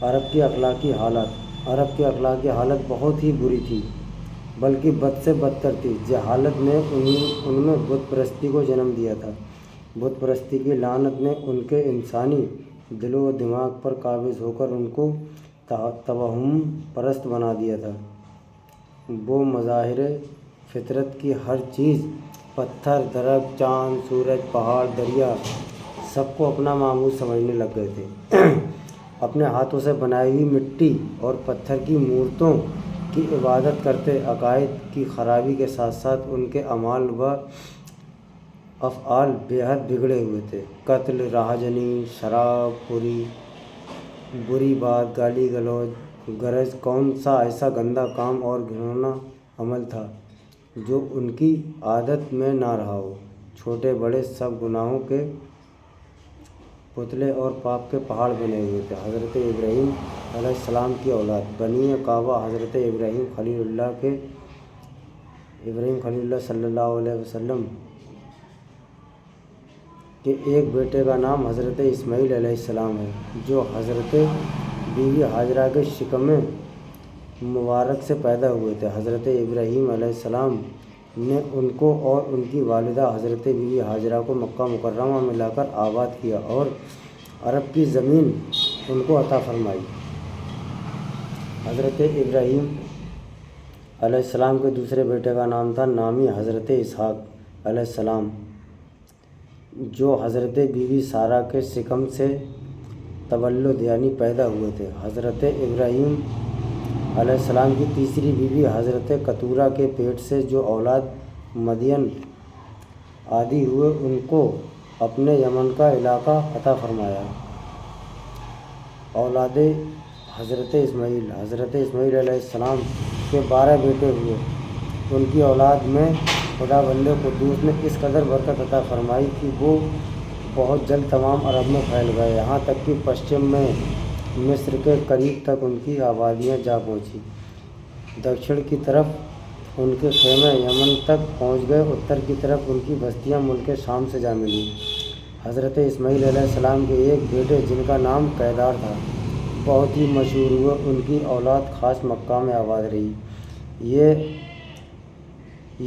عرب کی اخلاقی حالت بہت ہی بری تھی، بلکہ بد سے بدتر تھی۔ جہالت نے ان میں بت پرستی کو جنم دیا تھا۔ بت پرستی کی لعنت نے ان کے انسانی دل و دماغ پر قابض ہو کر ان کو توہم پرست بنا دیا تھا۔ وہ مظاہر فطرت کی ہر چیز، پتھر، درخت، چاند، سورج، پہاڑ، دریا، سب کو اپنا معبود سمجھنے لگ گئے تھے۔ اپنے ہاتھوں سے بنائی ہوئی مٹی اور پتھر کی مورتوں کی عبادت کرتے۔ عقائد کی خرابی کے ساتھ ساتھ ان کے اعمال و افعال بے حد بگڑے ہوئے تھے۔ قتل، راہ جنی، شراب، بری بات، گالی گلوچ، غرض کون سا ایسا گندا کام اور گھناؤنا عمل تھا جو ان کی عادت میں نہ رہا ہو۔ چھوٹے بڑے سب گناہوں کے پتلے اور پاپ کے پہاڑ بنے ہوئے تھے۔ حضرت ابراہیم علیہ السلام کی اولاد بنی کعبہ حضرت ابراہیم خلیل اللہ صلی اللہ علیہ وسلم کے ایک بیٹے کا نام حضرت اسماعیل علیہ السلام ہے، جو حضرت بی بی ہاجرہ کے شکم مبارک سے پیدا ہوئے تھے۔ حضرت ابراہیم علیہ السلام نے ان کو اور ان کی والدہ حضرت بی بی ہاجرہ کو مکہ مکرمہ میں لا کر آباد کیا اور عرب کی زمین ان کو عطا فرمائی۔ حضرت ابراہیم علیہ السلام کے دوسرے بیٹے کا نام تھا نامی حضرت اسحاق علیہ السلام، جو حضرت بی بی سارہ کے شکم سے تولد یعنی پیدا ہوئے تھے۔ حضرت ابراہیم علیہ السلام کی تیسری بیوی حضرت کتورہ کے پیٹ سے جو اولاد مدین آدی ہوئے، ان کو اپنے یمن کا علاقہ عطا فرمایا۔ اولاد حضرت اسماعیل علیہ السلام کے 12 بیٹے ہوئے۔ ان کی اولاد میں خداوند قدوس نے اس قدر برکت عطا فرمائی کہ وہ بہت جلد تمام عرب میں پھیل گئے، یہاں تک کہ پشچم میں مصر کے قریب تک ان کی آبادیاں جا پہنچی۔ دکشن کی طرف ان کے خیمے یمن تک پہنچ گئے، اتر کی طرف ان کی بستیاں ملک شام سے جا ملیں۔ حضرت اسماعیل علیہ السلام کے ایک بیٹے جن کا نام کیدار تھا بہت ہی مشہور ہوئے، ان کی اولاد خاص مکہ میں آباد رہی۔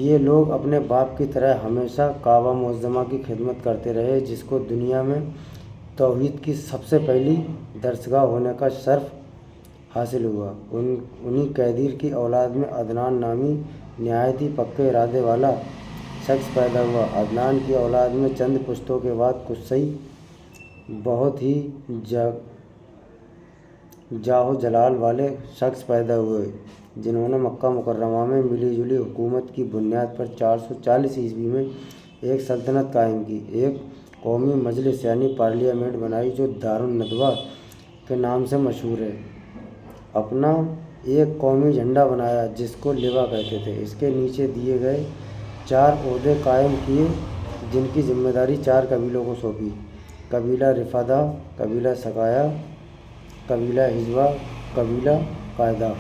یہ لوگ اپنے باپ کی طرح ہمیشہ کعبہ معظمہ کی خدمت کرتے رہے، جس کو دنیا میں توحید کی سب سے پہلی درسگاہ ہونے کا شرف حاصل ہوا۔ انہی کیدار کی اولاد میں عدنان نامی نہایت ہی پکے ارادے والا شخص پیدا ہوا۔ عدنان کی اولاد میں چند پشتوں کے بعد قصی بہت ہی جاہ و جلال والے شخص پیدا ہوئے، جنہوں نے مکہ مکرمہ میں ملی جلی حکومت کی بنیاد پر 440 عیسوی میں ایک سلطنت قائم کی، ایک قومی مجلس یعنی پارلیمنٹ بنائی جو دار الندوہ کے نام سے مشہور ہے۔ اپنا ایک قومی جھنڈا بنایا جس کو لوا کہتے تھے۔ اس کے نیچے دیے گئے 4 عہدے قائم کیے جن کی ذمہ داری 4 قبیلوں کو سونپی: قبیلہ رفدہ، قبیلہ سقایا، قبیلہ حذوہ، قبیلہ قاعدہ۔